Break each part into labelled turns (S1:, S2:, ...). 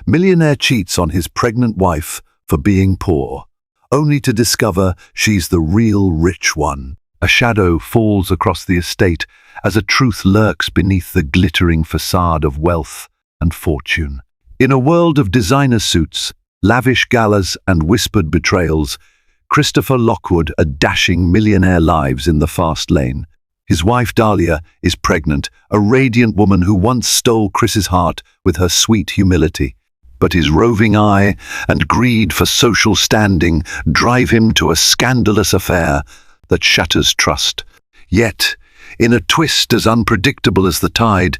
S1: Millionaire cheats on his pregnant wife for being poor, only to discover she's the real rich one. A shadow falls across the estate as a truth lurks beneath the glittering facade of wealth and fortune. In a world of designer suits, lavish galas and whispered betrayals, Christopher Lockwood a dashing millionaire lives in the fast lane. His wife Dahlia is pregnant, a radiant woman who once stole Chris's heart with her sweet humility. But his roving eye and greed for social standing drive him to a scandalous affair that shatters trust. Yet, in a twist as unpredictable as the tide,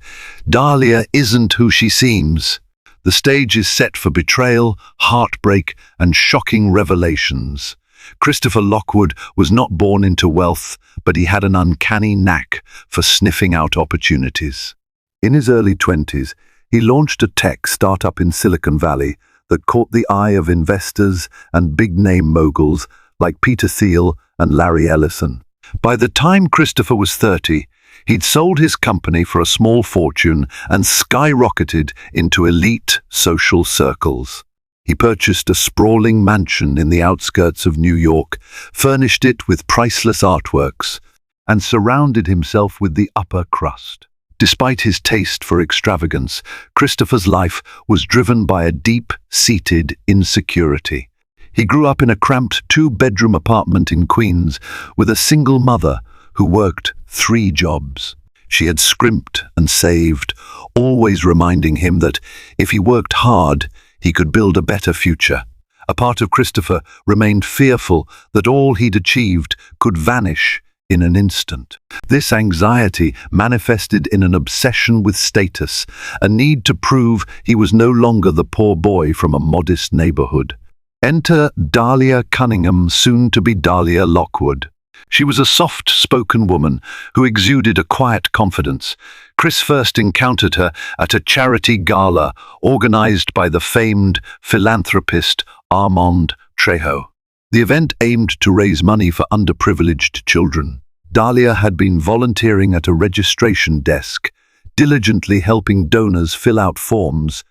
S1: Dahlia isn't who she seems. The stage is set for betrayal, heartbreak, and shocking revelations. Christopher Lockwood was not born into wealth, but he had an uncanny knack for sniffing out opportunities. In his early 20s, he launched a tech startup in Silicon Valley that caught the eye of investors and big-name moguls like Peter Thiel and Larry Ellison. By the time Christopher was 30, he'd sold his company for a small fortune and skyrocketed into elite social circles. He purchased a sprawling mansion in the outskirts of New York, furnished it with priceless artworks, and surrounded himself with the upper crust. Despite his taste for extravagance, Christopher's life was driven by a deep-seated insecurity. He grew up in a cramped two-bedroom apartment in Queens with a single mother who worked 3 jobs. She had scrimped and saved, always reminding him that if he worked hard, he could build a better future. A part of Christopher remained fearful that all he'd achieved could vanish in an instant. This anxiety manifested in an obsession with status, a need to prove he was no longer the poor boy from a modest neighborhood. Enter Dahlia Cunningham, soon to be Dahlia Lockwood. She was a soft-spoken woman who exuded a quiet confidence. Chris first encountered her at a charity gala organized by the famed philanthropist Armand Trejo. The event aimed to raise money for underprivileged children. Dahlia had been volunteering at a registration desk, diligently helping donors fill out forms,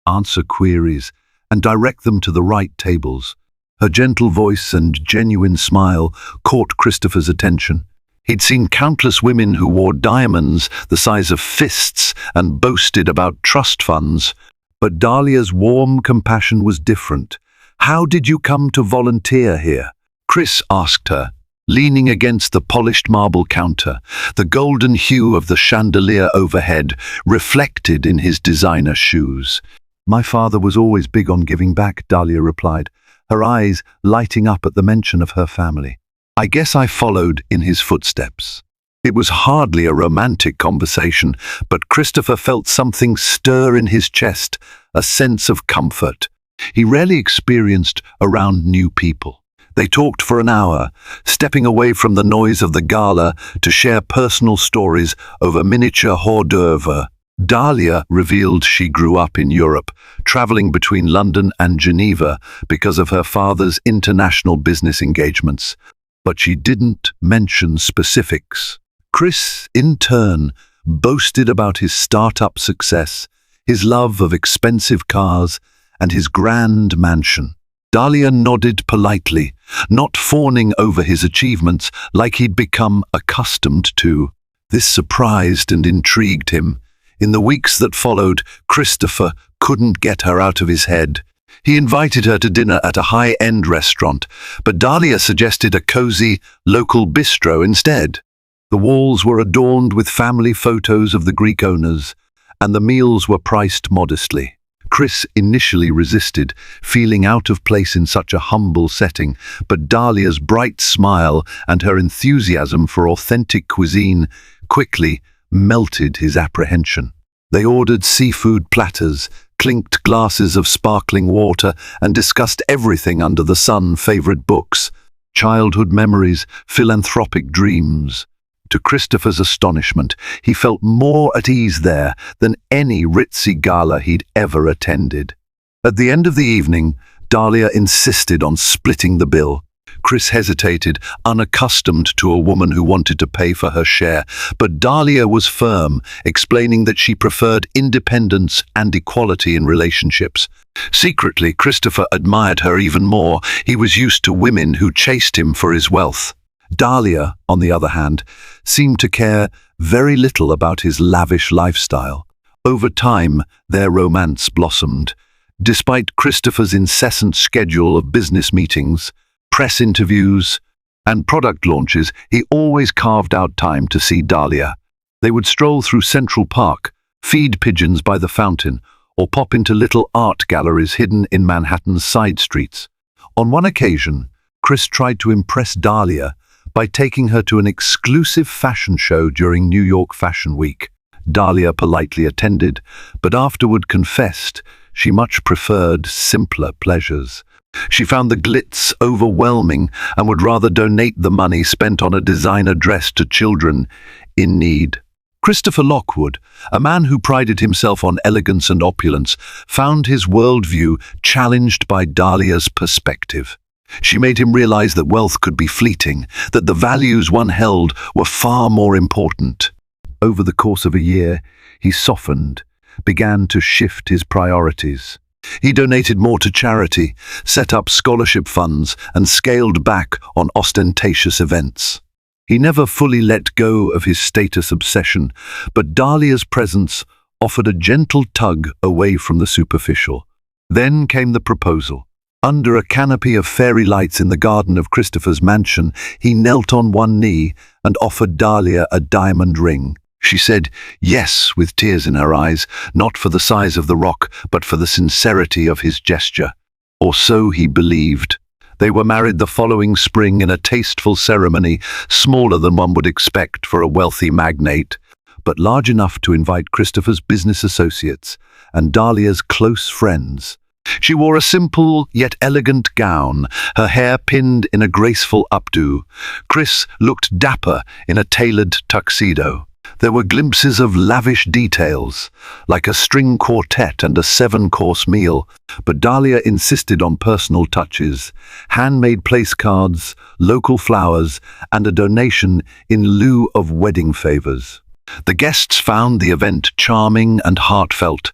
S1: answer queries, and direct them to the right tables. Her gentle voice and genuine smile caught Christopher's attention. He'd seen countless women who wore diamonds the size of fists and boasted about trust funds, but Dahlia's warm compassion was different. "How did you come to volunteer here?" Chris asked her, leaning against the polished marble counter, the golden hue of the chandelier overhead reflected in his designer shoes. "My father was always big on giving back," Dahlia replied, her eyes lighting up at the mention of her family. "I guess I followed in his footsteps." It was hardly a romantic conversation, but Christopher felt something stir in his chest, a sense of comfort he rarely experienced around new people. They talked for an hour, stepping away from the noise of the gala to share personal stories over miniature hors d'oeuvre. Dahlia revealed she grew up in Europe, traveling between London and Geneva because of her father's international business engagements, but she didn't mention specifics. Chris, in turn, boasted about his startup success, his love of expensive cars, and his grand mansion. Dahlia nodded politely, not fawning over his achievements like he'd become accustomed to. This surprised and intrigued him. In the weeks that followed, Christopher couldn't get her out of his head. He invited her to dinner at a high-end restaurant, but Dahlia suggested a cozy, local bistro instead. The walls were adorned with family photos of the Greek owners, and the meals were priced modestly. Chris initially resisted, feeling out of place in such a humble setting, but Dahlia's bright smile and her enthusiasm for authentic cuisine quickly melted his apprehension. They ordered seafood platters, clinked glasses of sparkling water, and discussed everything under the sun: favorite books, childhood memories, philanthropic dreams. To Christopher's astonishment, he felt more at ease there than any ritzy gala he'd ever attended. At the end of the evening, Dahlia insisted on splitting the bill. Chris hesitated, unaccustomed to a woman who wanted to pay for her share, but Dahlia was firm, explaining that she preferred independence and equality in relationships. Secretly, Christopher admired her even more. He was used to women who chased him for his wealth. Dahlia, on the other hand, seemed to care very little about his lavish lifestyle. Over time, their romance blossomed. Despite Christopher's incessant schedule of business meetings, press interviews, and product launches, he always carved out time to see Dahlia. They would stroll through Central Park, feed pigeons by the fountain, or pop into little art galleries hidden in Manhattan's side streets. On one occasion, Chris tried to impress Dahlia by taking her to an exclusive fashion show during New York Fashion Week. Dahlia politely attended, but afterward confessed she much preferred simpler pleasures. She found the glitz overwhelming and would rather donate the money spent on a designer dress to children in need. Christopher Lockwood, a man who prided himself on elegance and opulence, found his worldview challenged by Dahlia's perspective. She made him realize that wealth could be fleeting, that the values one held were far more important. Over the course of a year, he softened, began to shift his priorities. He donated more to charity, set up scholarship funds, and scaled back on ostentatious events. He never fully let go of his status obsession, but Dahlia's presence offered a gentle tug away from the superficial. Then came the proposal. Under a canopy of fairy lights in the garden of Christopher's mansion, he knelt on one knee and offered Dahlia a diamond ring. She said yes with tears in her eyes, not for the size of the rock, but for the sincerity of his gesture. Or so he believed. They were married the following spring in a tasteful ceremony, smaller than one would expect for a wealthy magnate, but large enough to invite Christopher's business associates and Dahlia's close friends. She wore a simple yet elegant gown, her hair pinned in a graceful updo. Chris looked dapper in a tailored tuxedo. There were glimpses of lavish details, like a string quartet and a 7-course meal, but Dahlia insisted on personal touches, handmade place cards, local flowers, and a donation in lieu of wedding favors. The guests found the event charming and heartfelt,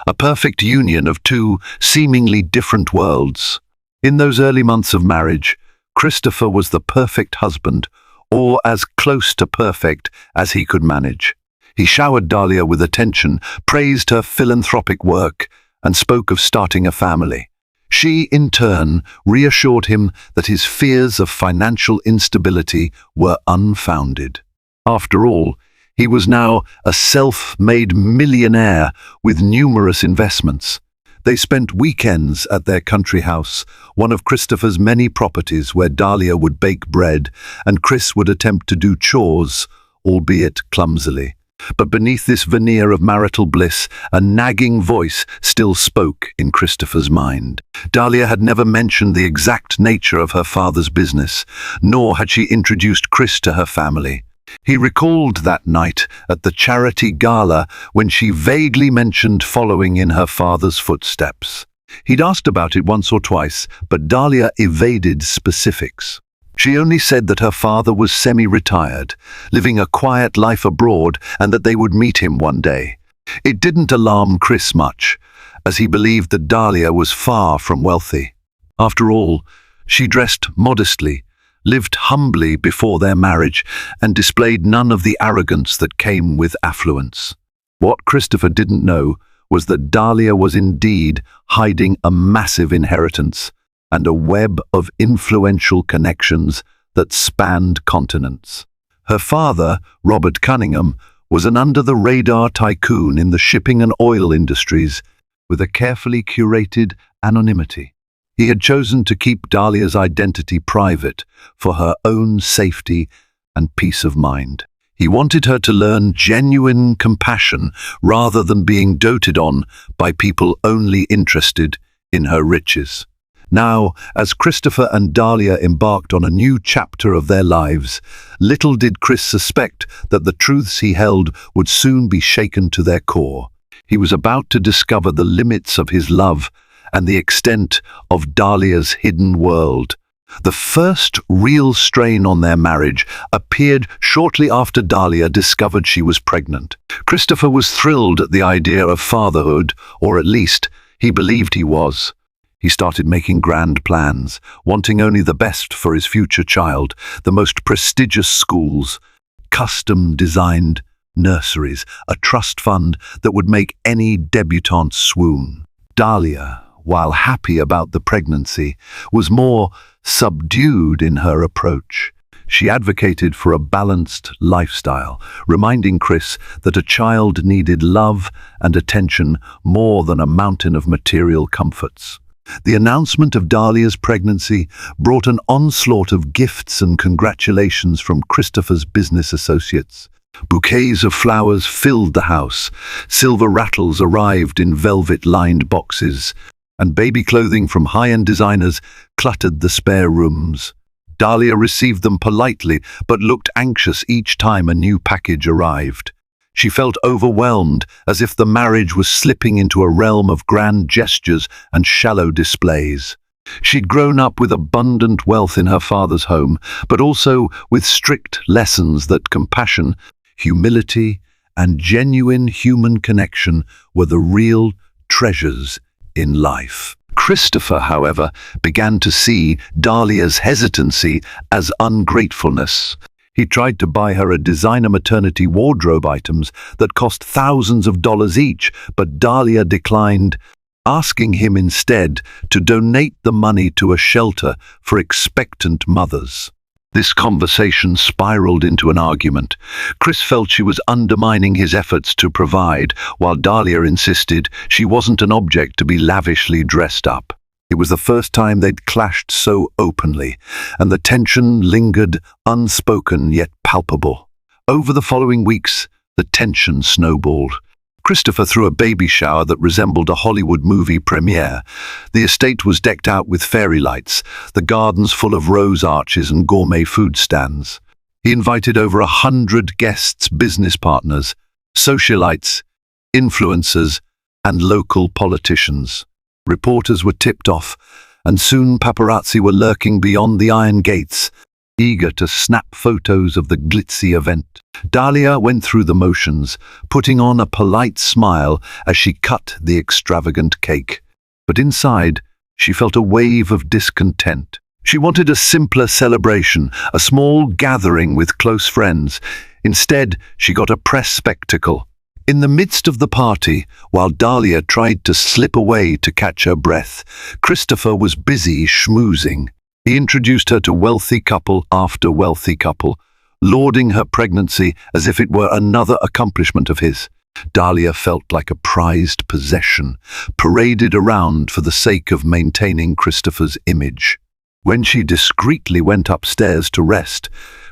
S1: a perfect union of two seemingly different worlds. In those early months of marriage, Christopher was the perfect husband, or as close to perfect as he could manage. He showered Dahlia with attention, praised her philanthropic work, and spoke of starting a family. She, in turn, reassured him that his fears of financial instability were unfounded. After all, he was now a self-made millionaire with numerous investments. They spent weekends at their country house, one of Christopher's many properties where Dahlia would bake bread and Chris would attempt to do chores, albeit clumsily. But beneath this veneer of marital bliss, a nagging voice still spoke in Christopher's mind. Dahlia had never mentioned the exact nature of her father's business, nor had she introduced Chris to her family. He recalled that night at the charity gala when she vaguely mentioned following in her father's footsteps. He'd asked about it once or twice, but Dahlia evaded specifics. She only said that her father was semi-retired, living a quiet life abroad, and that they would meet him one day. It didn't alarm Chris much, as he believed that Dahlia was far from wealthy. After all, she dressed modestly, lived humbly before their marriage, and displayed none of the arrogance that came with affluence. What Christopher didn't know was that Dahlia was indeed hiding a massive inheritance and a web of influential connections that spanned continents. Her father, Robert Cunningham, was an under-the-radar tycoon in the shipping and oil industries with a carefully curated anonymity. He had chosen to keep Dahlia's identity private for her own safety and peace of mind. He wanted her to learn genuine compassion rather than being doted on by people only interested in her riches. Now, as Christopher and Dahlia embarked on a new chapter of their lives, little did Chris suspect that the truths he held would soon be shaken to their core. He was about to discover the limits of his love and the extent of Dahlia's hidden world. The first real strain on their marriage appeared shortly after Dahlia discovered she was pregnant. Christopher was thrilled at the idea of fatherhood, or at least he believed he was. He started making grand plans, wanting only the best for his future child, the most prestigious schools, custom-designed nurseries, a trust fund that would make any debutante swoon. Dahlia, while happy about the pregnancy, was more subdued in her approach. She advocated for a balanced lifestyle, reminding Chris that a child needed love and attention more than a mountain of material comforts. The announcement of Dahlia's pregnancy brought an onslaught of gifts and congratulations from Christopher's business associates. Bouquets of flowers filled the house, silver rattles arrived in velvet-lined boxes, and baby clothing from high-end designers cluttered the spare rooms. Dahlia received them politely, but looked anxious each time a new package arrived. She felt overwhelmed, as if the marriage was slipping into a realm of grand gestures and shallow displays. She'd grown up with abundant wealth in her father's home, but also with strict lessons that compassion, humility, and genuine human connection were the real treasures in life. Christopher, however, began to see Dahlia's hesitancy as ungratefulness. He tried to buy her a designer maternity wardrobe items that cost thousands of dollars each, but Dahlia declined, asking him instead to donate the money to a shelter for expectant mothers. This conversation spiraled into an argument. Chris felt she was undermining his efforts to provide, while Dahlia insisted she wasn't an object to be lavishly dressed up. It was the first time they'd clashed so openly, and the tension lingered, unspoken yet palpable. Over the following weeks, the tension snowballed. Christopher threw a baby shower that resembled a Hollywood movie premiere. The estate was decked out with fairy lights, the gardens full of rose arches and gourmet food stands. He invited over 100 guests, business partners, socialites, influencers, and local politicians. Reporters were tipped off, and soon paparazzi were lurking beyond the iron gates, eager to snap photos of the glitzy event. Dahlia went through the motions, putting on a polite smile as she cut the extravagant cake. But inside, she felt a wave of discontent. She wanted a simpler celebration, a small gathering with close friends. Instead, she got a press spectacle. In the midst of the party, while Dahlia tried to slip away to catch her breath, Christopher was busy schmoozing. He introduced her to wealthy couple after wealthy couple, lauding her pregnancy as if it were another accomplishment of his. Dahlia felt like a prized possession, paraded around for the sake of maintaining Christopher's image. When she discreetly went upstairs to rest,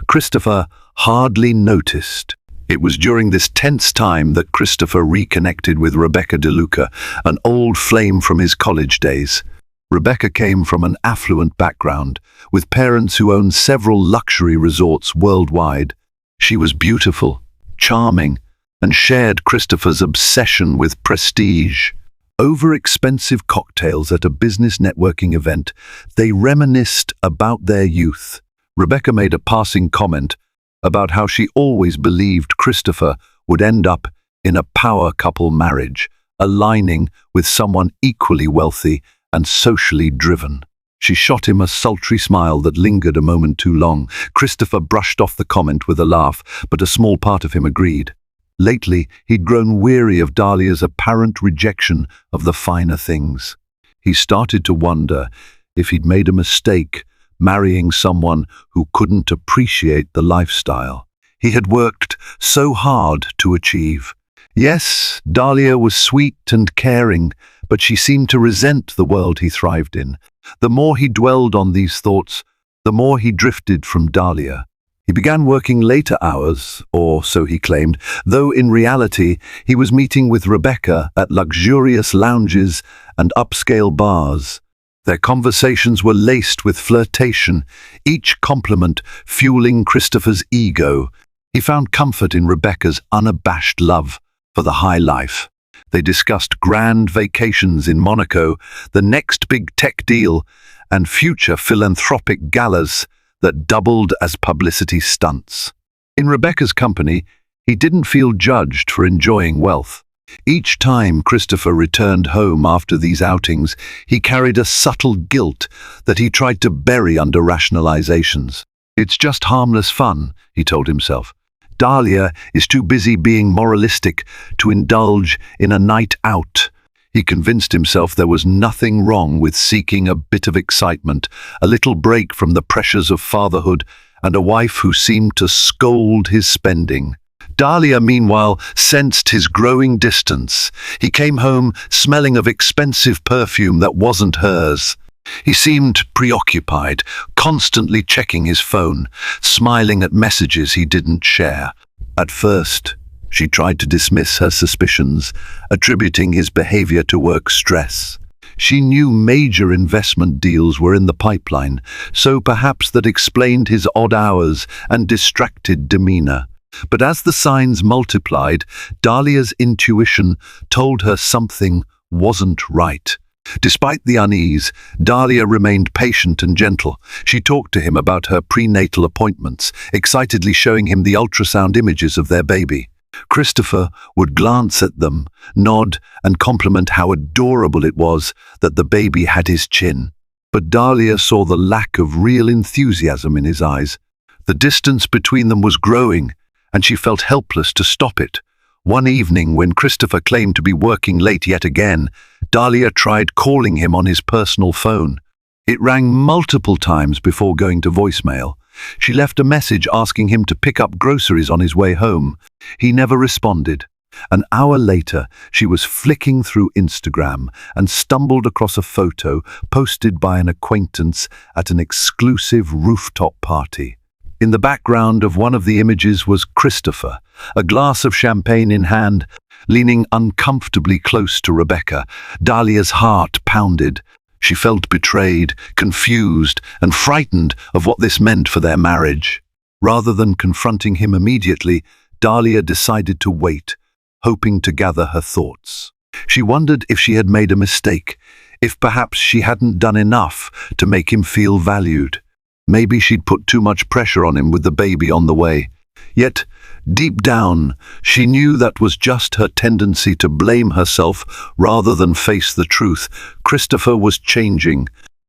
S1: Christopher hardly noticed. It was during this tense time that Christopher reconnected with Rebecca DeLuca, an old flame from his college days. Rebecca came from an affluent background, with parents who owned several luxury resorts worldwide. She was beautiful, charming, and shared Christopher's obsession with prestige. Over expensive cocktails at a business networking event, they reminisced about their youth. Rebecca made a passing comment about how she always believed Christopher would end up in a power couple marriage, aligning with someone equally wealthy and socially driven. She shot him a sultry smile that lingered a moment too long. Christopher brushed off the comment with a laugh, but a small part of him agreed. Lately, he'd grown weary of Dahlia's apparent rejection of the finer things. He started to wonder if he'd made a mistake marrying someone who couldn't appreciate the lifestyle he had worked so hard to achieve. Yes, Dahlia was sweet and caring, but she seemed to resent the world he thrived in. The more he dwelled on these thoughts, the more he drifted from Dahlia. He began working later hours, or so he claimed, though in reality he was meeting with Rebecca at luxurious lounges and upscale bars. Their conversations were laced with flirtation, each compliment fueling Christopher's ego. He found comfort in Rebecca's unabashed love for the high life. They discussed grand vacations in Monaco, the next big tech deal, and future philanthropic galas that doubled as publicity stunts. In Rebecca's company, he didn't feel judged for enjoying wealth. Each time Christopher returned home after these outings, he carried a subtle guilt that he tried to bury under rationalizations. "It's just harmless fun," he told himself. "Dahlia is too busy being moralistic to indulge in a night out." He convinced himself there was nothing wrong with seeking a bit of excitement, a little break from the pressures of fatherhood, and a wife who seemed to scold his spending. Dahlia, meanwhile, sensed his growing distance. He came home smelling of expensive perfume that wasn't hers. He seemed preoccupied, constantly checking his phone, smiling at messages he didn't share. At first, she tried to dismiss her suspicions, attributing his behavior to work stress. She knew major investment deals were in the pipeline, so perhaps that explained his odd hours and distracted demeanor. But as the signs multiplied, Dahlia's intuition told her something wasn't right. Despite the unease, Dahlia remained patient and gentle. She talked to him about her prenatal appointments, excitedly showing him the ultrasound images of their baby. Christopher would glance at them, nod, and compliment how adorable it was that the baby had his chin. But Dahlia saw the lack of real enthusiasm in his eyes. The distance between them was growing, and she felt helpless to stop it. One evening, when Christopher claimed to be working late yet again, Dahlia tried calling him on his personal phone. It rang multiple times before going to voicemail. She left a message asking him to pick up groceries on his way home. He never responded. An hour later, she was flicking through Instagram and stumbled across a photo posted by an acquaintance at an exclusive rooftop party. In the background of one of the images was Christopher, a glass of champagne in hand, leaning uncomfortably close to Rebecca. Dahlia's heart pounded. She felt betrayed, confused, and frightened of what this meant for their marriage. Rather than confronting him immediately, Dahlia decided to wait, hoping to gather her thoughts. She wondered if she had made a mistake, if perhaps she hadn't done enough to make him feel valued. Maybe she'd put too much pressure on him with the baby on the way. Yet, deep down, she knew that was just her tendency to blame herself rather than face the truth. Christopher was changing,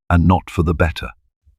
S1: and not for the better.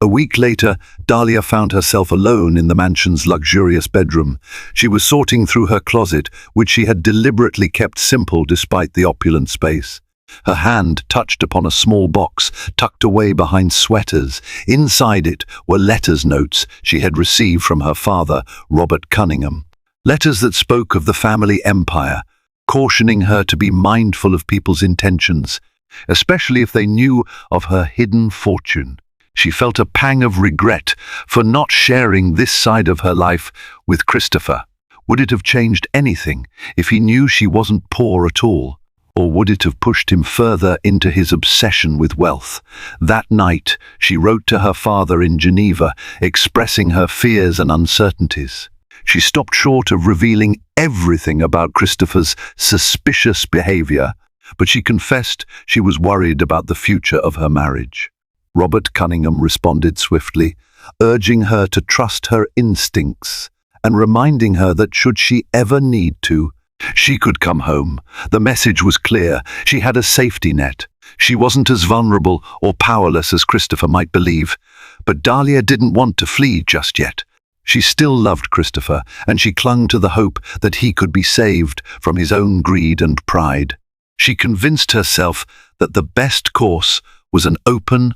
S1: A week later, Dahlia found herself alone in the mansion's luxurious bedroom. She was sorting through her closet, which she had deliberately kept simple despite the opulent space. Her hand touched upon a small box tucked away behind sweaters. Inside it were notes she had received from her father, Robert Cunningham. Letters that spoke of the family empire, cautioning her to be mindful of people's intentions, especially if they knew of her hidden fortune. She felt a pang of regret for not sharing this side of her life with Christopher. Would it have changed anything if he knew she wasn't poor at all? Or would it have pushed him further into his obsession with wealth? That night, she wrote to her father in Geneva, expressing her fears and uncertainties. She stopped short of revealing everything about Christopher's suspicious behavior, but she confessed she was worried about the future of her marriage. Robert Cunningham responded swiftly, urging her to trust her instincts and reminding her that should she ever need to, she could come home. The message was clear. She had a safety net. She wasn't as vulnerable or powerless as Christopher might believe. But Dahlia didn't want to flee just yet. She still loved Christopher, and she clung to the hope that he could be saved from his own greed and pride. She convinced herself that the best course was an open,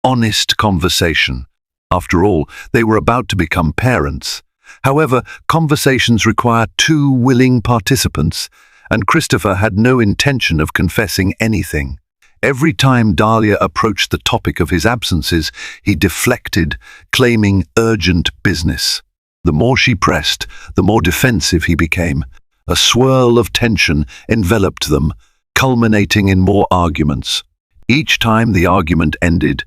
S1: honest conversation. After all, they were about to become parents. However, conversations require two willing participants, and Christopher had no intention of confessing anything. Every time Dahlia approached the topic of his absences, he deflected, claiming urgent business. The more she pressed, the more defensive he became. A swirl of tension enveloped them, culminating in more arguments. Each time the argument ended,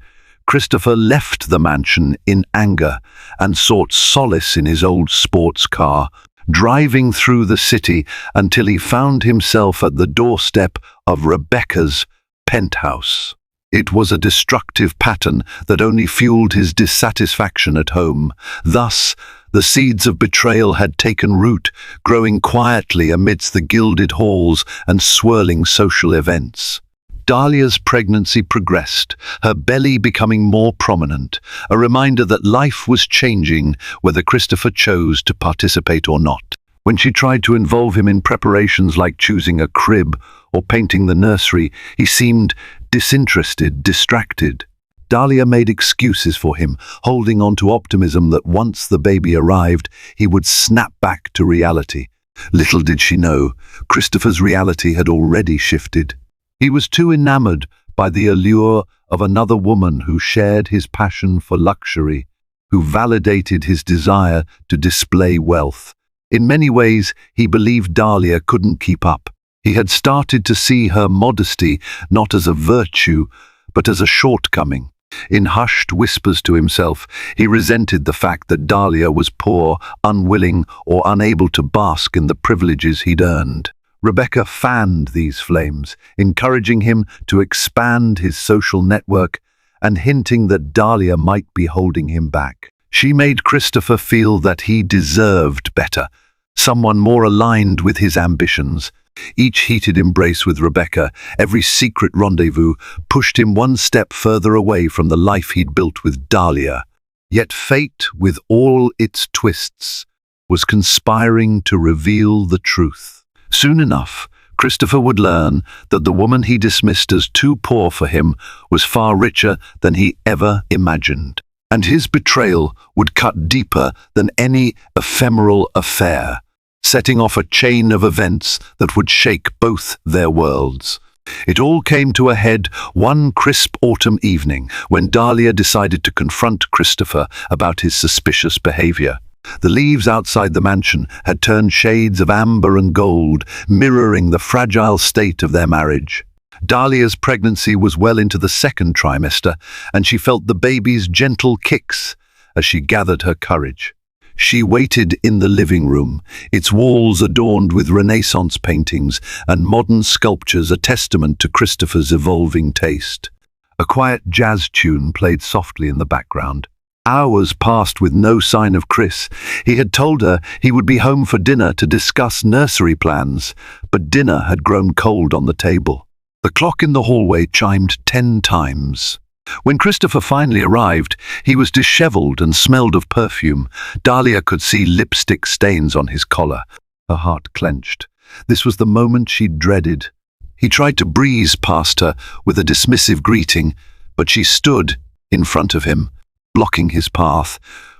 S1: Christopher left the mansion in anger and sought solace in his old sports car, driving through the city until he found himself at the doorstep of Rebecca's penthouse. It was a destructive pattern that only fueled his dissatisfaction at home. Thus, the seeds of betrayal had taken root, growing quietly amidst the gilded halls and swirling social events. Dahlia's pregnancy progressed, her belly becoming more prominent, a reminder that life was changing whether Christopher chose to participate or not. When she tried to involve him in preparations like choosing a crib or painting the nursery, he seemed disinterested, distracted. Dahlia made excuses for him, holding on to optimism that once the baby arrived, he would snap back to reality. Little did she know, Christopher's reality had already shifted. He was too enamored by the allure of another woman who shared his passion for luxury, who validated his desire to display wealth. In many ways, he believed Dahlia couldn't keep up. He had started to see her modesty not as a virtue, but as a shortcoming. In hushed whispers to himself, he resented the fact that Dahlia was poor, unwilling, or unable to bask in the privileges he'd earned. Rebecca fanned these flames, encouraging him to expand his social network and hinting that Dahlia might be holding him back. She made Christopher feel that he deserved better, someone more aligned with his ambitions. Each heated embrace with Rebecca, every secret rendezvous, pushed him one step further away from the life he'd built with Dahlia. Yet fate, with all its twists, was conspiring to reveal the truth. Soon enough, Christopher would learn that the woman he dismissed as too poor for him was far richer than he ever imagined. And his betrayal would cut deeper than any ephemeral affair, setting off a chain of events that would shake both their worlds. It all came to a head one crisp autumn evening when Dahlia decided to confront Christopher about his suspicious behavior. The leaves outside the mansion had turned shades of amber and gold, mirroring the fragile state of their marriage. Dahlia's pregnancy was well into the second trimester, and she felt the baby's gentle kicks as she gathered her courage. She waited in the living room, its walls adorned with Renaissance paintings and modern sculptures, a testament to Christopher's evolving taste. A quiet jazz tune played softly in the background. Hours passed with no sign of Chris. He had told her he would be home for dinner to discuss nursery plans, but dinner had grown cold on the table. The clock in the hallway chimed 10 times. When Christopher finally arrived, he was disheveled and smelled of perfume. Dahlia could see lipstick stains on his collar. Her heart clenched. This was the moment she dreaded. He tried to breeze past her with a dismissive greeting, but she stood in front of him, blocking his path.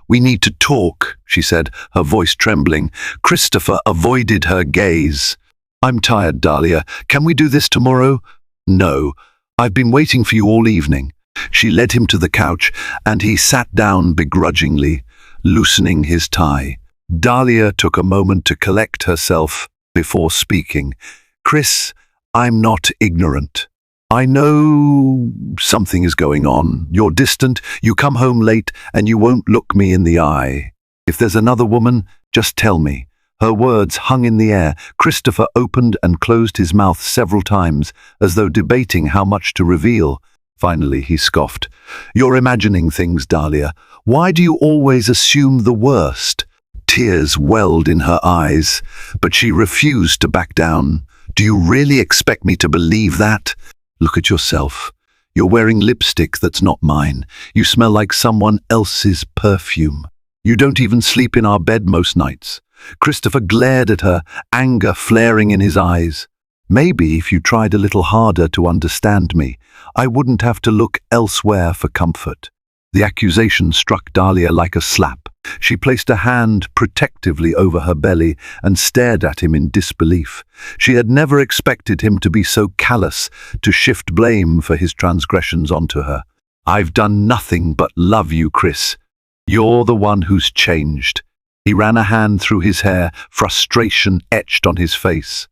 S1: "We need to talk," she said, her voice trembling. Christopher avoided her gaze. "I'm tired, Dahlia. Can we do this tomorrow?" "No. I've been waiting for you all evening." She led him to the couch, and he sat down begrudgingly, loosening his tie. Dahlia took a moment to collect herself before speaking. "Chris, I'm not ignorant. I know something is going on. You're distant, you come home late, and you won't look me in the eye. If there's another woman, just tell me." Her words hung in the air. Christopher opened and closed his mouth several times, as though debating how much to reveal. Finally, he scoffed. "You're imagining things, Dahlia. Why do you always assume the worst?" Tears welled in her eyes, but she refused to back down. "Do you really expect me to believe that? Look at yourself. You're wearing lipstick that's not mine. You smell like someone else's perfume. You don't even sleep in our bed most nights." Christopher glared at her, anger flaring in his eyes. "Maybe if you tried a little harder to understand me, I wouldn't have to look elsewhere for comfort." The accusation struck Dahlia like a slap. She placed a hand protectively over her belly and stared at him in disbelief. She had never expected him to be so callous, to shift blame for his transgressions onto her. "I've done nothing but love you, Chris. You're the one who's changed." He ran a hand through his hair, frustration etched on his face.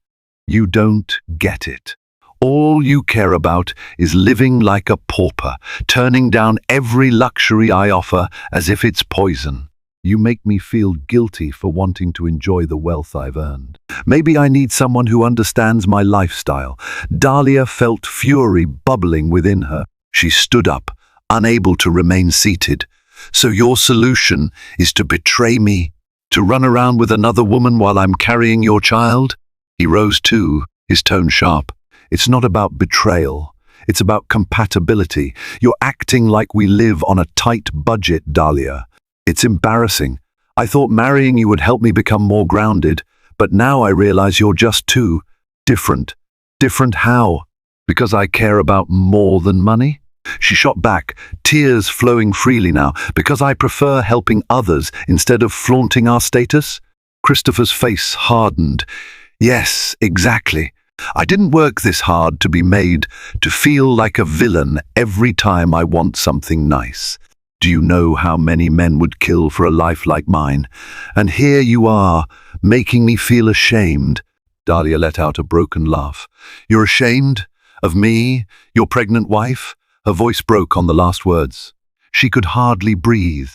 S1: "You don't get it. All you care about is living like a pauper, turning down every luxury I offer as if it's poison." You make me feel guilty for wanting to enjoy the wealth I've earned. Maybe I need someone who understands my lifestyle. Dahlia felt fury bubbling within her. She stood up, unable to remain seated. So your solution is to betray me? To run around with another woman while I'm carrying your child? He rose too, his tone sharp. It's not about betrayal. It's about compatibility. You're acting like we live on a tight budget, Dahlia. It's embarrassing. I thought marrying you would help me become more grounded, but now I realize you're just too different. Different how? Because I care about more than money? She shot back, tears flowing freely now. Because I prefer helping others instead of flaunting our status? Christopher's face hardened. Yes, exactly. I didn't work this hard to be made to feel like a villain every time I want something nice. Do you know how many men would kill for a life like mine? And here you are, making me feel ashamed. Dahlia let out a broken laugh. You're ashamed? Of me? Your pregnant wife? Her voice broke on the last words. She could hardly breathe.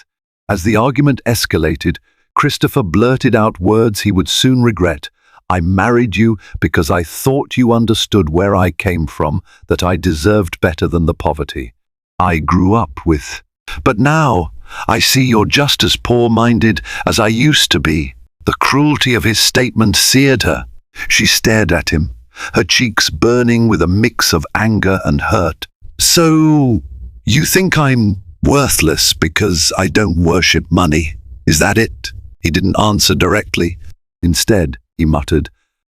S1: As the argument escalated, Christopher blurted out words he would soon regret. I married you because I thought you understood where I came from, that I deserved better than the poverty I grew up with. But now I see you're just as poor-minded as I used to be. The cruelty of his statement seared her. She stared at him, her cheeks burning with a mix of anger and hurt. So, you think I'm worthless because I don't worship money? Is that it? He didn't answer directly. Instead, he muttered,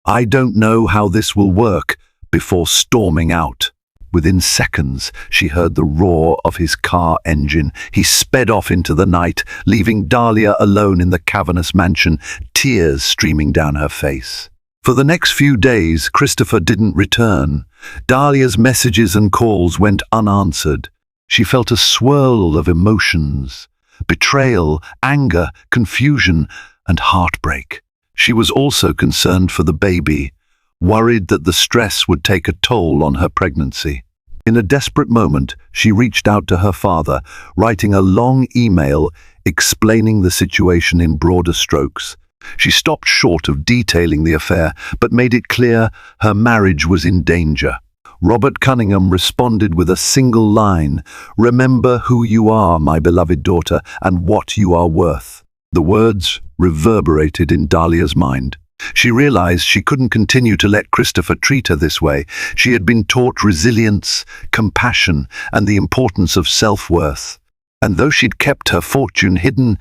S1: I don't know how this will work, before storming out. Within seconds, she heard the roar of his car engine. He sped off into the night, leaving Dahlia alone in the cavernous mansion, tears streaming down her face. For the next few days, Christopher didn't return. Dahlia's messages and calls went unanswered. She felt a swirl of emotions: betrayal, anger, confusion, and heartbreak. She was also concerned for the baby, worried that the stress would take a toll on her pregnancy. In a desperate moment, she reached out to her father, writing a long email explaining the situation in broader strokes. She stopped short of detailing the affair, but made it clear her marriage was in danger. Robert Cunningham responded with a single line, "Remember who you are, my beloved daughter, and what you are worth." The words reverberated in Dahlia's mind. She realized she couldn't continue to let Christopher treat her this way. She had been taught resilience, compassion, and the importance of self-worth. And though she'd kept her fortune hidden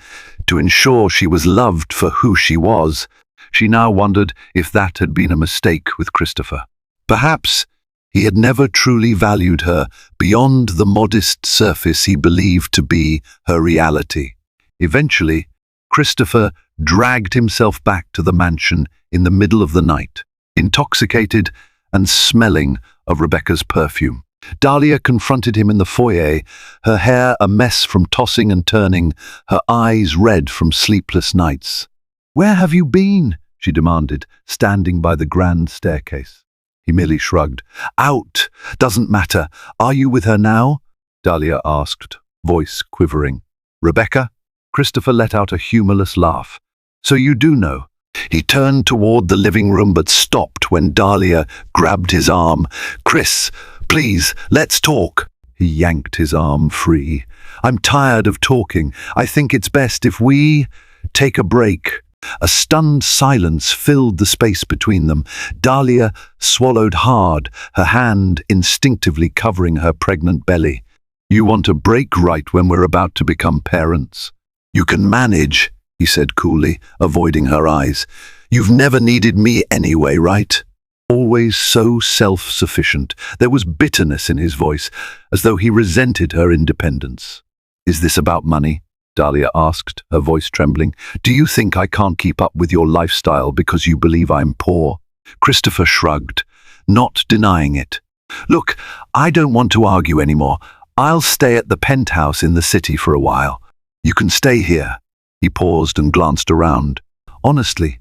S1: to ensure she was loved for who she was, she now wondered if that had been a mistake with Christopher. Perhaps he had never truly valued her beyond the modest surface he believed to be her reality. Eventually, Christopher dragged himself back to the mansion in the middle of the night, intoxicated and smelling of Rebecca's perfume. Dahlia confronted him in the foyer, her hair a mess from tossing and turning, her eyes red from sleepless nights. "Where have you been?" she demanded, standing by the grand staircase. He merely shrugged. "Out! Doesn't matter. Are you with her now?" Dahlia asked, voice quivering. "Rebecca?" Christopher let out a humorless laugh. "So you do know." He turned toward the living room but stopped when Dahlia grabbed his arm. "Chris, please, let's talk." He yanked his arm free. "I'm tired of talking. I think it's best if we take a break." A stunned silence filled the space between them. Dahlia swallowed hard, her hand instinctively covering her pregnant belly. "You want a break right when we're about to become parents?" "You can manage," he said coolly, avoiding her eyes. "You've never needed me anyway, right?" Always so self-sufficient. There was bitterness in his voice, as though he resented her independence. "Is this about money?" Dahlia asked, her voice trembling. "Do you think I can't keep up with your lifestyle because you believe I'm poor?" Christopher shrugged, not denying it. "Look, I don't want to argue anymore. I'll stay at the penthouse in the city for a while. You can stay here." He paused and glanced around. "Honestly,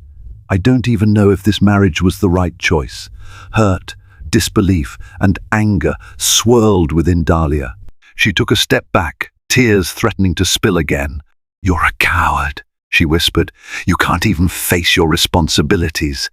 S1: I don't even know if this marriage was the right choice." Hurt, disbelief, and anger swirled within Dahlia. She took a step back, tears threatening to spill again. "You're a coward," she whispered. "You can't even face your responsibilities."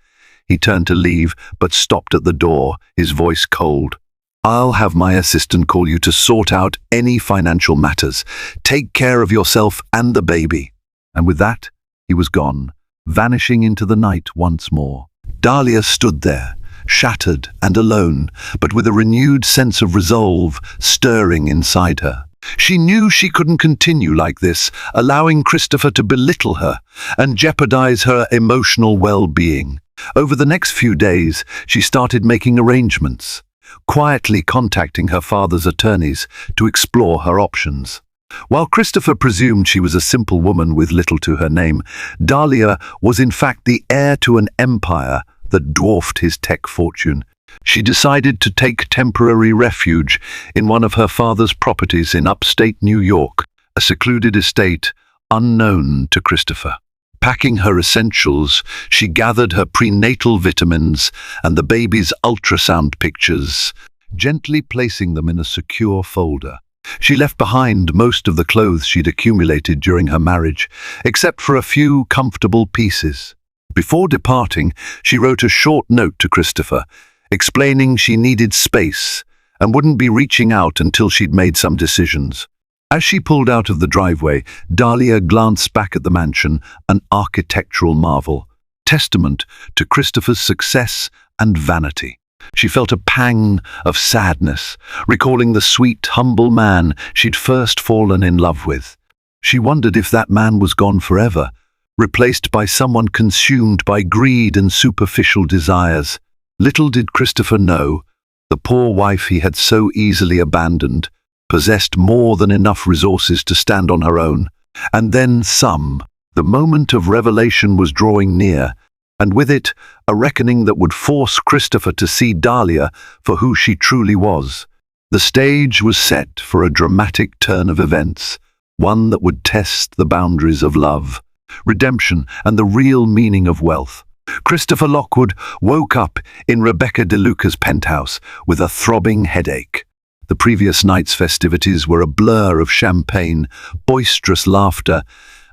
S1: He turned to leave, but stopped at the door, his voice cold. "I'll have my assistant call you to sort out any financial matters. Take care of yourself and the baby." And with that, he was gone, vanishing into the night once more. Dahlia stood there, shattered and alone, but with a renewed sense of resolve stirring inside her. She knew she couldn't continue like this, allowing Christopher to belittle her and jeopardize her emotional well-being. Over the next few days, she started making arrangements, quietly contacting her father's attorneys to explore her options. While Christopher presumed she was a simple woman with little to her name, Dahlia was in fact the heir to an empire that dwarfed his tech fortune. She decided to take temporary refuge in one of her father's properties in upstate New York, a secluded estate unknown to Christopher. Packing her essentials, she gathered her prenatal vitamins and the baby's ultrasound pictures, gently placing them in a secure folder. She left behind most of the clothes she'd accumulated during her marriage, except for a few comfortable pieces. Before departing, she wrote a short note to Christopher, explaining she needed space and wouldn't be reaching out until she'd made some decisions. As she pulled out of the driveway, Dahlia glanced back at the mansion, an architectural marvel, testament to Christopher's success and vanity. She felt a pang of sadness, recalling the sweet, humble man she'd first fallen in love with. She wondered if that man was gone forever, replaced by someone consumed by greed and superficial desires. Little did Christopher know, the poor wife he had so easily abandoned possessed more than enough resources to stand on her own, and then some. The moment of revelation was drawing near, and with it, a reckoning that would force Christopher to see Dahlia for who she truly was. The stage was set for a dramatic turn of events, one that would test the boundaries of love, redemption, and the real meaning of wealth. Christopher Lockwood woke up in Rebecca DeLuca's penthouse with a throbbing headache. The previous night's festivities were a blur of champagne, boisterous laughter,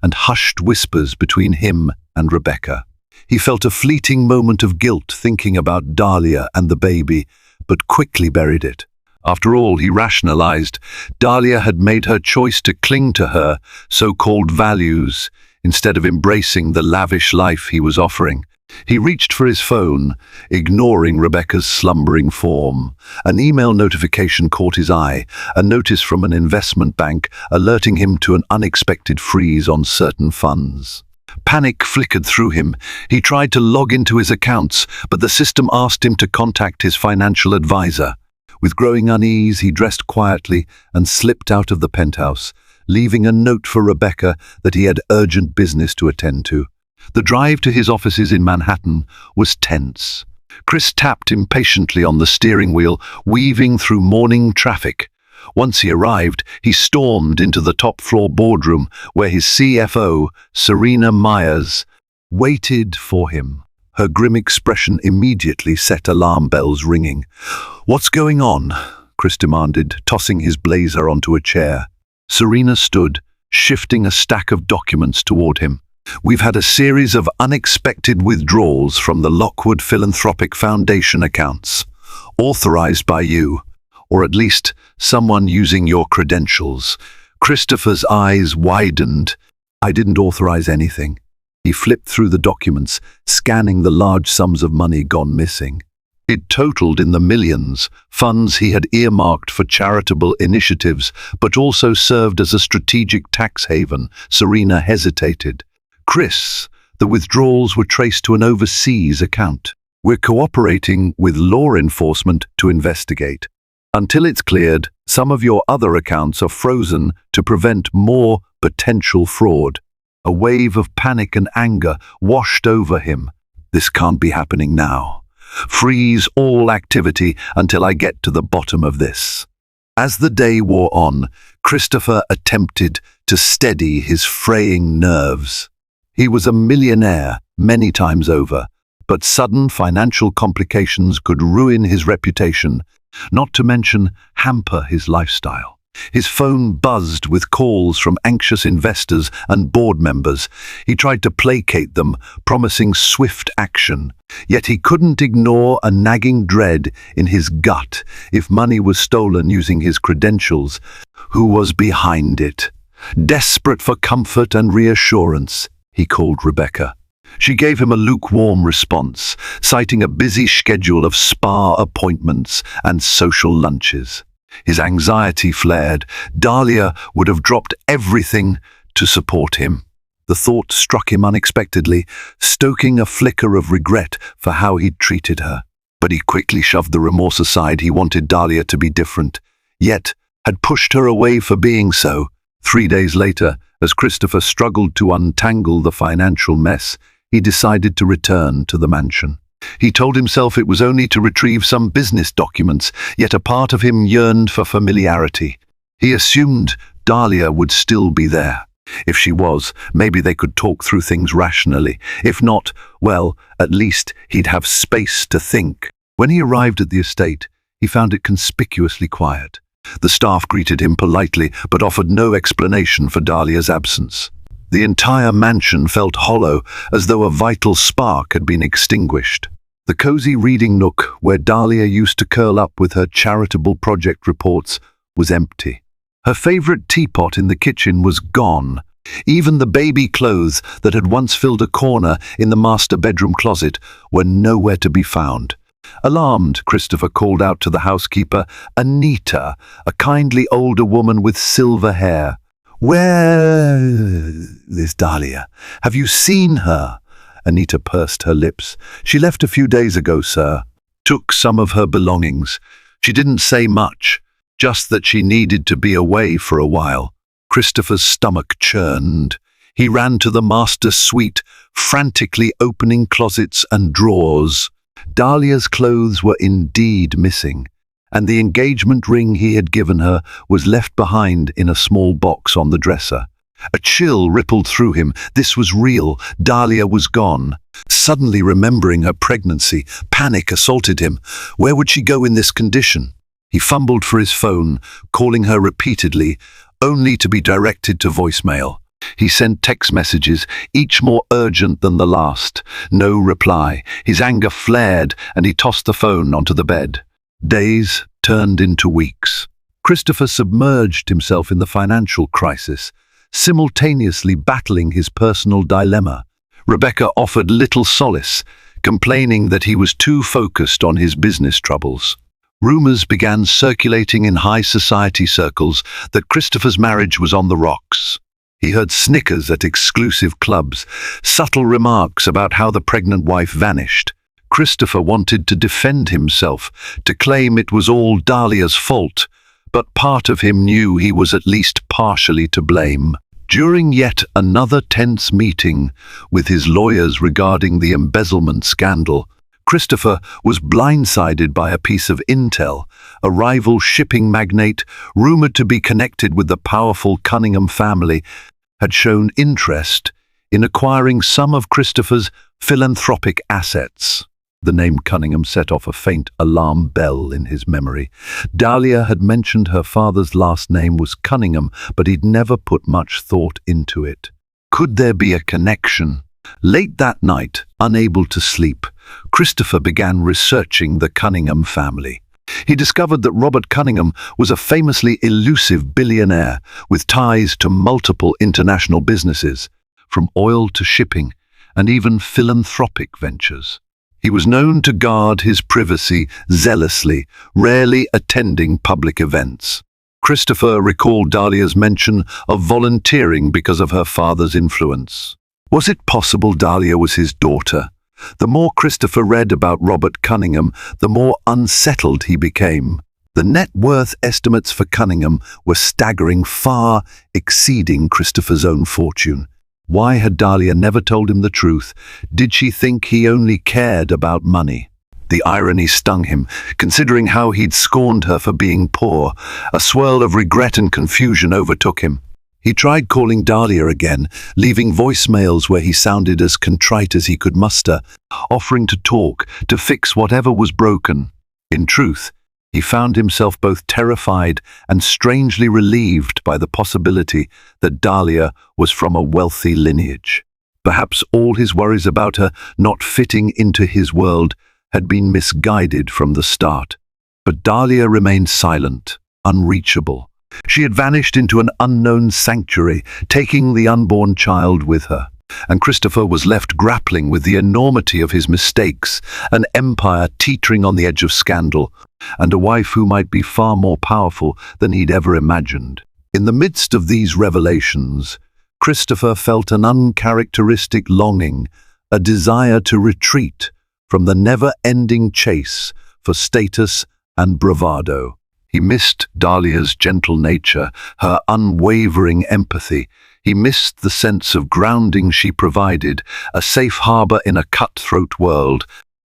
S1: and hushed whispers between him and Rebecca. He felt a fleeting moment of guilt thinking about Dahlia and the baby, but quickly buried it. After all, he rationalized, Dahlia had made her choice to cling to her so-called values instead of embracing the lavish life he was offering. He reached for his phone, ignoring Rebecca's slumbering form. An email notification caught his eye, a notice from an investment bank alerting him to an unexpected freeze on certain funds. Panic flickered through him. He tried to log into his accounts, but the system asked him to contact his financial advisor. With growing unease, he dressed quietly and slipped out of the penthouse, leaving a note for Rebecca that he had urgent business to attend to. The drive to his offices in Manhattan was tense. Chris tapped impatiently on the steering wheel, weaving through morning traffic. Once he arrived, he stormed into the top-floor boardroom where his CFO, Serena Myers, waited for him. Her grim expression immediately set alarm bells ringing. "What's going on?" Chris demanded, tossing his blazer onto a chair. Serena stood, shifting a stack of documents toward him. "We've had a series of unexpected withdrawals from the Lockwood Philanthropic Foundation accounts, authorized by you, or at least someone using your credentials." Christopher's eyes widened. "I didn't authorize anything." He flipped through the documents, scanning the large sums of money gone missing. It totaled in the millions, funds he had earmarked for charitable initiatives, but also served as a strategic tax haven. Serena hesitated. "Chris, the withdrawals were traced to an overseas account. We're cooperating with law enforcement to investigate. Until it's cleared, some of your other accounts are frozen to prevent more potential fraud." A wave of panic and anger washed over him. "This can't be happening now. Freeze all activity until I get to the bottom of this." As the day wore on, Christopher attempted to steady his fraying nerves. He was a millionaire many times over, but sudden financial complications could ruin his reputation, not to mention hamper his lifestyle. His phone buzzed with calls from anxious investors and board members. He tried to placate them, promising swift action. Yet he couldn't ignore a nagging dread in his gut. If money was stolen using his credentials, who was behind it? Desperate for comfort and reassurance, he called Rebecca. She gave him a lukewarm response, citing a busy schedule of spa appointments and social lunches. His anxiety flared. Dahlia would have dropped everything to support him. The thought struck him unexpectedly, stoking a flicker of regret for how he'd treated her. But he quickly shoved the remorse aside. He wanted Dahlia to be different, yet had pushed her away for being so. 3 days later, as Christopher struggled to untangle the financial mess, he decided to return to the mansion. He told himself it was only to retrieve some business documents, yet a part of him yearned for familiarity. He assumed Dahlia would still be there. If she was, maybe they could talk through things rationally. If not, well, at least he'd have space to think. When he arrived at the estate, he found it conspicuously quiet. The staff greeted him politely, but offered no explanation for Dahlia's absence. The entire mansion felt hollow, as though a vital spark had been extinguished. The cozy reading nook where Dahlia used to curl up with her charitable project reports was empty. Her favorite teapot in the kitchen was gone. Even the baby clothes that had once filled a corner in the master bedroom closet were nowhere to be found. Alarmed, Christopher called out to the housekeeper, Anita, a kindly older woman with silver hair. "Where is Dahlia? Have you seen her?" Anita pursed her lips. "She left a few days ago, sir. Took some of her belongings. She didn't say much, just that she needed to be away for a while." Christopher's stomach churned. He ran to the master suite, frantically opening closets and drawers. Dahlia's clothes were indeed missing, and the engagement ring he had given her was left behind in a small box on the dresser. A chill rippled through him. This was real. Dahlia was gone. Suddenly remembering her pregnancy, panic assaulted him. Where would she go in this condition? He fumbled for his phone, calling her repeatedly, only to be directed to voicemail. He sent text messages, each more urgent than the last. No reply. His anger flared, and he tossed the phone onto the bed. Days turned into weeks. Christopher submerged himself in the financial crisis, simultaneously battling his personal dilemma. Rebecca offered little solace, complaining that he was too focused on his business troubles. Rumors began circulating in high society circles that Christopher's marriage was on the rocks. He heard snickers at exclusive clubs, subtle remarks about how the pregnant wife vanished. Christopher wanted to defend himself, to claim it was all Dahlia's fault, but part of him knew he was at least partially to blame. During yet another tense meeting with his lawyers regarding the embezzlement scandal, Christopher was blindsided by a piece of intel. A rival shipping magnate, rumored to be connected with the powerful Cunningham family, had shown interest in acquiring some of Christopher's philanthropic assets. The name Cunningham set off a faint alarm bell in his memory. Dahlia had mentioned her father's last name was Cunningham, but he'd never put much thought into it. Could there be a connection? Late that night, unable to sleep, Christopher began researching the Cunningham family. He discovered that Robert Cunningham was a famously elusive billionaire with ties to multiple international businesses, from oil to shipping, and even philanthropic ventures. He was known to guard his privacy zealously, rarely attending public events. Christopher recalled Dahlia's mention of volunteering because of her father's influence. Was it possible Dahlia was his daughter? The more Christopher read about Robert Cunningham, the more unsettled he became. The net worth estimates for Cunningham were staggering, far exceeding Christopher's own fortune. Why had Dahlia never told him the truth? Did she think he only cared about money? The irony stung him, considering how he'd scorned her for being poor. A swirl of regret and confusion overtook him. He tried calling Dahlia again, leaving voicemails where he sounded as contrite as he could muster, offering to talk, to fix whatever was broken. In truth, He found himself both terrified and strangely relieved by the possibility that Dahlia was from a wealthy lineage. Perhaps all his worries about her not fitting into his world had been misguided from the start. But Dahlia remained silent, unreachable. She had vanished into an unknown sanctuary, taking the unborn child with her. And Christopher was left grappling with the enormity of his mistakes, an empire teetering on the edge of scandal, and a wife who might be far more powerful than he'd ever imagined. In the midst of these revelations, Christopher felt an uncharacteristic longing, a desire to retreat from the never-ending chase for status and bravado. He missed Dahlia's gentle nature, her unwavering empathy. He missed the sense of grounding she provided, a safe harbor in a cutthroat world.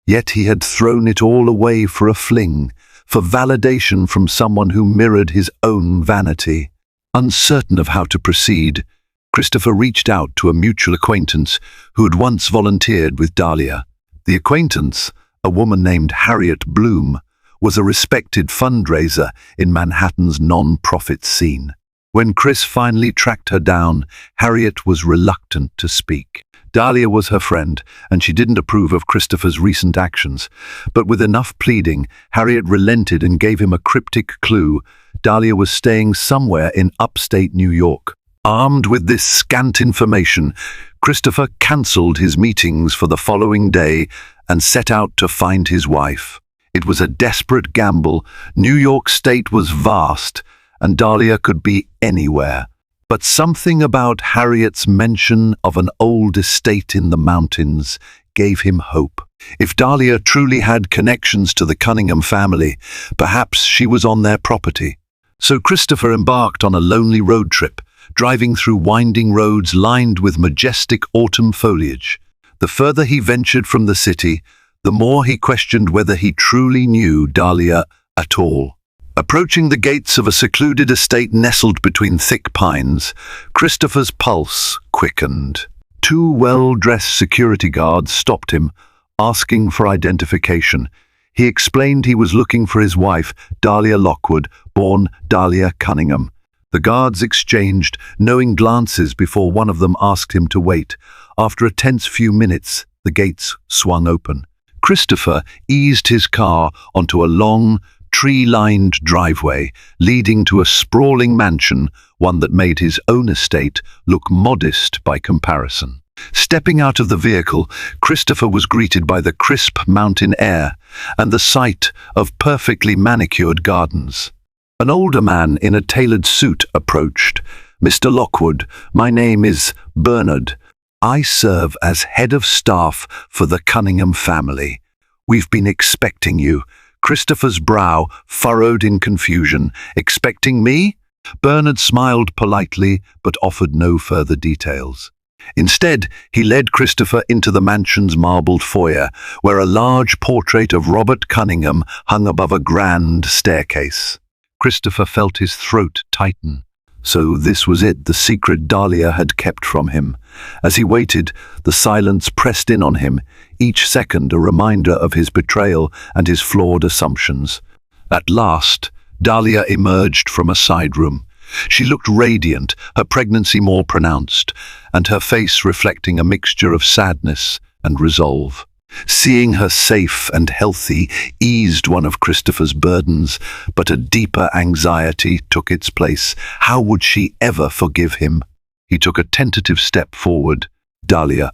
S1: Yet he had thrown it all away for a fling, for validation from someone who mirrored his own vanity. Uncertain of how to proceed, Christopher reached out to a mutual acquaintance who had once volunteered with Dahlia. The acquaintance, a woman named Harriet Bloom, was a respected fundraiser in Manhattan's non-profit scene. When Chris finally tracked her down, Harriet was reluctant to speak. Dahlia was her friend, and she didn't approve of Christopher's recent actions. But with enough pleading, Harriet relented and gave him a cryptic clue. Dahlia was staying somewhere in upstate New York. Armed with this scant information, Christopher cancelled his meetings for the following day and set out to find his wife. It was a desperate gamble. New York State was vast, and Dahlia could be anywhere. But something about Harriet's mention of an old estate in the mountains gave him hope. If Dahlia truly had connections to the Cunningham family, perhaps she was on their property. So Christopher embarked on a lonely road trip, driving through winding roads lined with majestic autumn foliage. The further he ventured from the city, the more he questioned whether he truly knew Dahlia at all. Approaching the gates of a secluded estate nestled between thick pines, Christopher's pulse quickened. Two well-dressed security guards stopped him, asking for identification. He explained he was looking for his wife, Dahlia Lockwood, born Dahlia Cunningham. The guards exchanged knowing glances before one of them asked him to wait. After a tense few minutes, the gates swung open. Christopher eased his car onto a long, tree-lined driveway leading to a sprawling mansion, one that made his own estate look modest by comparison. Stepping out of the vehicle, Christopher was greeted by the crisp mountain air and the sight of perfectly manicured gardens. An older man in a tailored suit approached. "Mr. Lockwood, my name is Bernard. I serve as head of staff for the Cunningham family. We've been expecting you." Christopher's brow furrowed in confusion. "Expecting me?" Bernard smiled politely but offered no further details. Instead, he led Christopher into the mansion's marbled foyer, where a large portrait of Robert Cunningham hung above a grand staircase. Christopher felt his throat tighten. So this was it, the secret Dahlia had kept from him. As he waited, the silence pressed in on him, each second a reminder of his betrayal and his flawed assumptions. At last, Dahlia emerged from a side room. She looked radiant, her pregnancy more pronounced, and her face reflecting a mixture of sadness and resolve. Seeing her safe and healthy eased one of Christopher's burdens, but a deeper anxiety took its place. How would she ever forgive him? He took a tentative step forward. "Dahlia,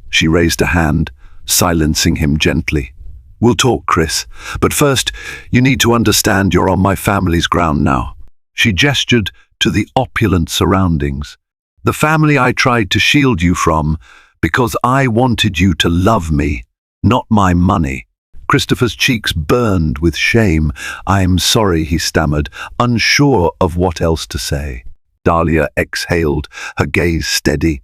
S1: She raised a hand, silencing him gently. "We'll talk, Chris, but first, you need to understand you're on my family's ground now." She gestured to the opulent surroundings. "The family I tried to shield you from, because I wanted you to love me, not my money." Christopher's cheeks burned with shame. "I'm sorry," he stammered, unsure of what else to say. Dahlia exhaled, her gaze steady.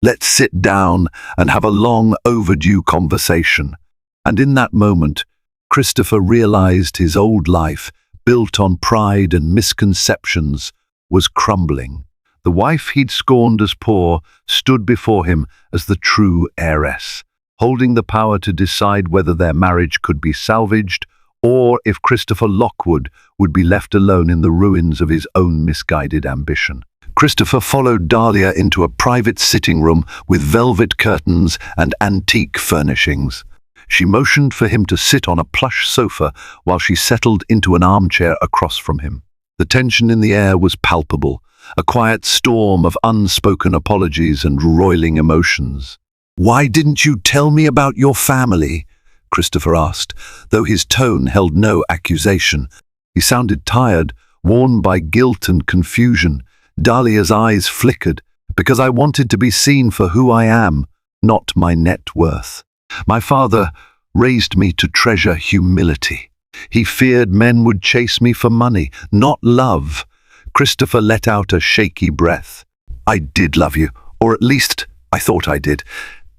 S1: "Let's sit down and have a long overdue conversation." And in that moment, Christopher realized his old life, built on pride and misconceptions, was crumbling. The wife he'd scorned as poor stood before him as the true heiress, holding the power to decide whether their marriage could be salvaged or if Christopher Lockwood would be left alone in the ruins of his own misguided ambition. Christopher followed Dahlia into a private sitting room with velvet curtains and antique furnishings. She motioned for him to sit on a plush sofa while she settled into an armchair across from him. The tension in the air was palpable, a quiet storm of unspoken apologies and roiling emotions. "Why didn't you tell me about your family?" Christopher asked, though his tone held no accusation. He sounded tired, worn by guilt and confusion. Dahlia's eyes flickered. "Because I wanted to be seen for who I am, not my net worth. My father raised me to treasure humility. He feared men would chase me for money, not love." Christopher let out a shaky breath. "I did love you, or at least I thought I did.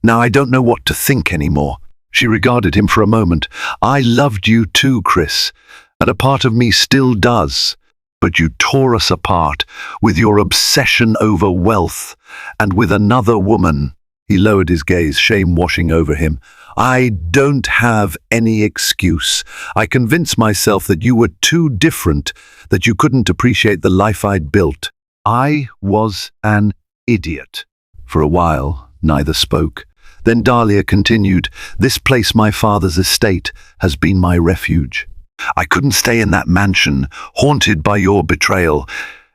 S1: Now I don't know what to think anymore." She regarded him for a moment. "I loved you too, Chris, and a part of me still does. But you tore us apart with your obsession over wealth and with another woman." He lowered his gaze, shame washing over him. "I don't have any excuse. I convinced myself that you were too different, that you couldn't appreciate the life I'd built. I was an idiot." For a while, neither spoke. Then Dahlia continued, "This place, my father's estate, has been my refuge. I couldn't stay in that mansion, haunted by your betrayal,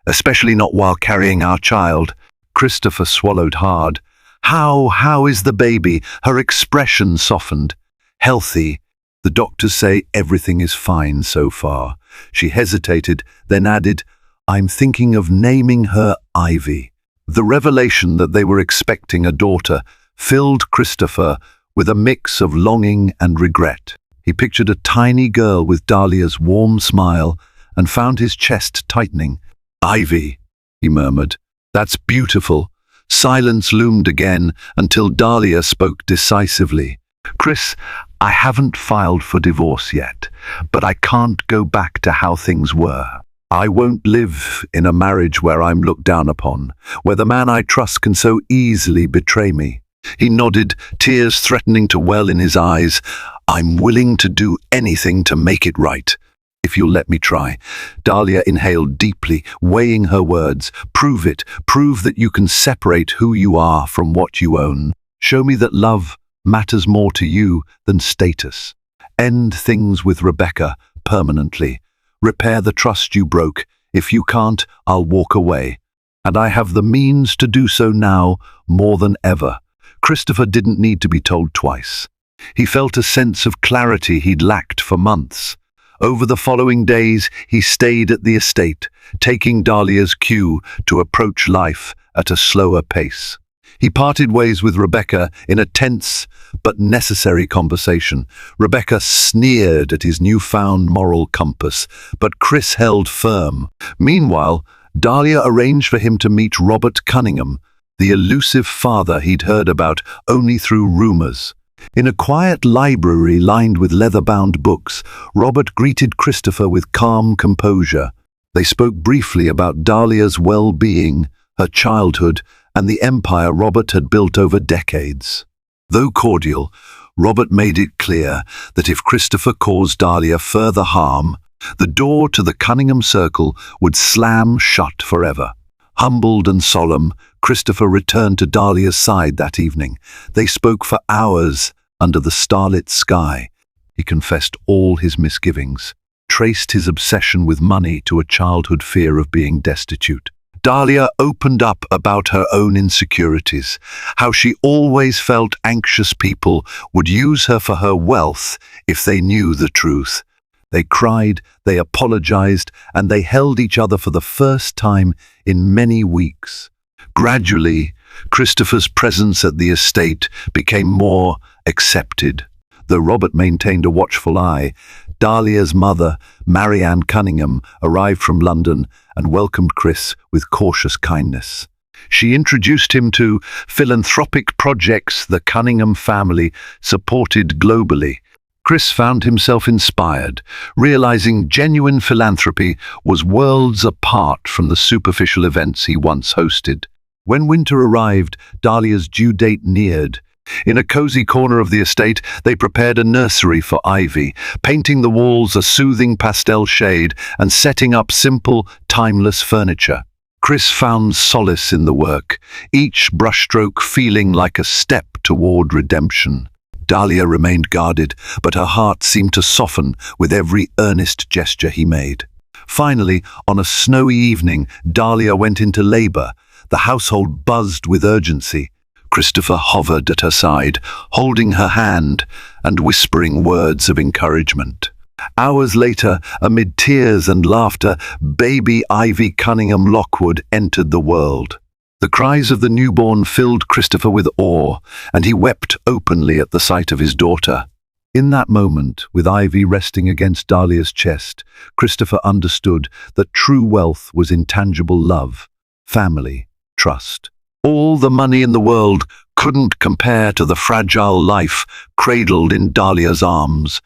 S1: especially not while carrying our child." Christopher swallowed hard. How is the baby?" Her expression softened. "Healthy. The doctors say everything is fine so far." She hesitated, then added, "I'm thinking of naming her Ivy." The revelation that they were expecting a daughter filled Christopher with a mix of longing and regret. He pictured a tiny girl with Dahlia's warm smile and found his chest tightening. "Ivy," he murmured. "That's beautiful." Silence loomed again until Dahlia spoke decisively. "Chris, I haven't filed for divorce yet, but I can't go back to how things were. I won't live in a marriage where I'm looked down upon, where the man I trust can so easily betray me." He nodded, tears threatening to well in his eyes. "I'm willing to do anything to make it right, if you'll let me try." Dahlia inhaled deeply, weighing her words. "Prove it. Prove that you can separate who you are from what you own. Show me that love matters more to you than status. End things with Rebecca permanently. Repair the trust you broke. If you can't, I'll walk away. And I have the means to do so now more than ever." Christopher didn't need to be told twice. He felt a sense of clarity he'd lacked for months. Over the following days, he stayed at the estate, taking Dahlia's cue to approach life at a slower pace. He parted ways with Rebecca in a tense but necessary conversation. Rebecca sneered at his newfound moral compass, but Chris held firm. Meanwhile, Dahlia arranged for him to meet Robert Cunningham, the elusive father he'd heard about only through rumors. In a quiet library lined with leather-bound books, Robert greeted Christopher with calm composure. They spoke briefly about Dahlia's well-being, her childhood, and the empire Robert had built over decades. Though cordial, Robert made it clear that if Christopher caused Dahlia further harm, the door to the Cunningham circle would slam shut forever. Humbled and solemn, Christopher returned to Dahlia's side that evening. They spoke for hours under the starlit sky. He confessed all his misgivings, traced his obsession with money to a childhood fear of being destitute. Dahlia opened up about her own insecurities, how she always felt anxious people would use her for her wealth if they knew the truth. They cried, they apologized, and they held each other for the first time in many weeks. Gradually, Christopher's presence at the estate became more accepted. Though Robert maintained a watchful eye, Dahlia's mother, Marianne Cunningham, arrived from London and welcomed Chris with cautious kindness. She introduced him to philanthropic projects the Cunningham family supported globally. Chris found himself inspired, realizing genuine philanthropy was worlds apart from the superficial events he once hosted. When winter arrived, Dahlia's due date neared. In a cozy corner of the estate, they prepared a nursery for Ivy, painting the walls a soothing pastel shade and setting up simple, timeless furniture. Chris found solace in the work, each brushstroke feeling like a step toward redemption. Dahlia remained guarded, but her heart seemed to soften with every earnest gesture he made. Finally, on a snowy evening, Dahlia went into labor. The household buzzed with urgency. Christopher hovered at her side, holding her hand and whispering words of encouragement. Hours later, amid tears and laughter, baby Ivy Cunningham Lockwood entered the world. The cries of the newborn filled Christopher with awe, and he wept openly at the sight of his daughter. In that moment, with Ivy resting against Dahlia's chest, Christopher understood that true wealth was intangible love, family, trust. All the money in the world couldn't compare to the fragile life cradled in Dahlia's arms.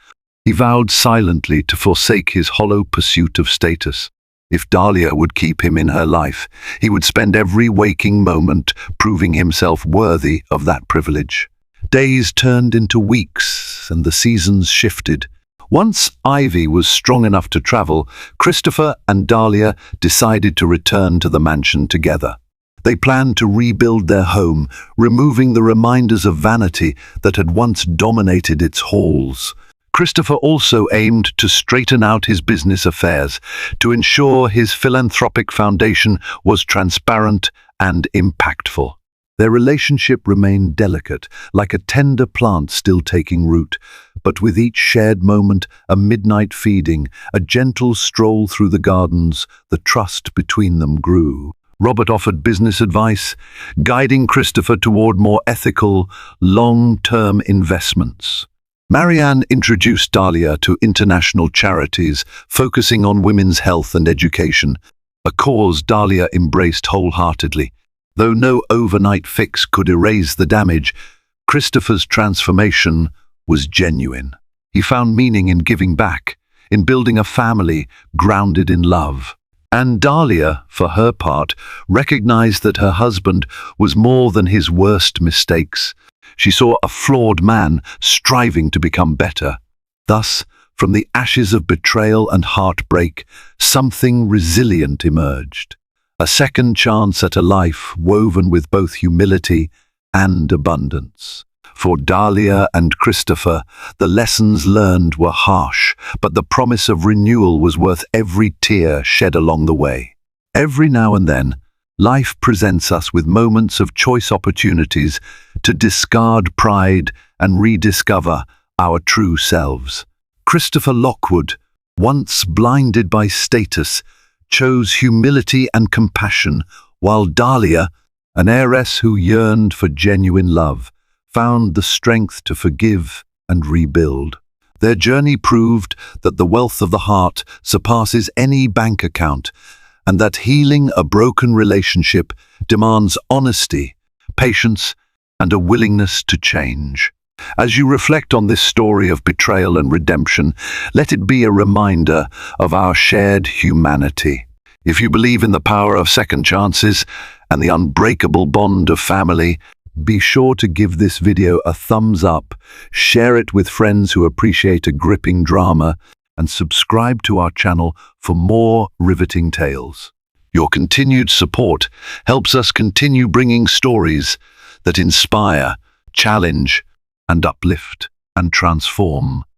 S1: He vowed silently to forsake his hollow pursuit of status. If Dahlia would keep him in her life, he would spend every waking moment proving himself worthy of that privilege. Days turned into weeks, and the seasons shifted. Once Ivy was strong enough to travel, Christopher and Dahlia decided to return to the mansion together. They planned to rebuild their home, removing the reminders of vanity that had once dominated its halls. Christopher also aimed to straighten out his business affairs, to ensure his philanthropic foundation was transparent and impactful. Their relationship remained delicate, like a tender plant still taking root, but with each shared moment, a midnight feeding, a gentle stroll through the gardens, the trust between them grew. Robert offered business advice, guiding Christopher toward more ethical, long-term investments. Marianne introduced Dahlia to international charities focusing on women's health and education, a cause Dahlia embraced wholeheartedly. Though no overnight fix could erase the damage, Christopher's transformation was genuine. He found meaning in giving back, in building a family grounded in love. And Dahlia, for her part, recognized that her husband was more than his worst mistakes. She saw a flawed man striving to become better. Thus, from the ashes of betrayal and heartbreak, something resilient emerged. A second chance at a life woven with both humility and abundance. For Dahlia and Christopher, the lessons learned were harsh, but the promise of renewal was worth every tear shed along the way. Every now and then, life presents us with moments of choice opportunities to discard pride and rediscover our true selves. Christopher Lockwood, once blinded by status, chose humility and compassion, while Dahlia, an heiress who yearned for genuine love, found the strength to forgive and rebuild. Their journey proved that the wealth of the heart surpasses any bank account, and that healing a broken relationship demands honesty, patience, and a willingness to change. As you reflect on this story of betrayal and redemption, let it be a reminder of our shared humanity. If you believe in the power of second chances and the unbreakable bond of family, be sure to give this video a thumbs up, share it with friends who appreciate a gripping drama, and subscribe to our channel for more riveting tales. Your continued support helps us continue bringing stories that inspire, challenge, and uplift and transform.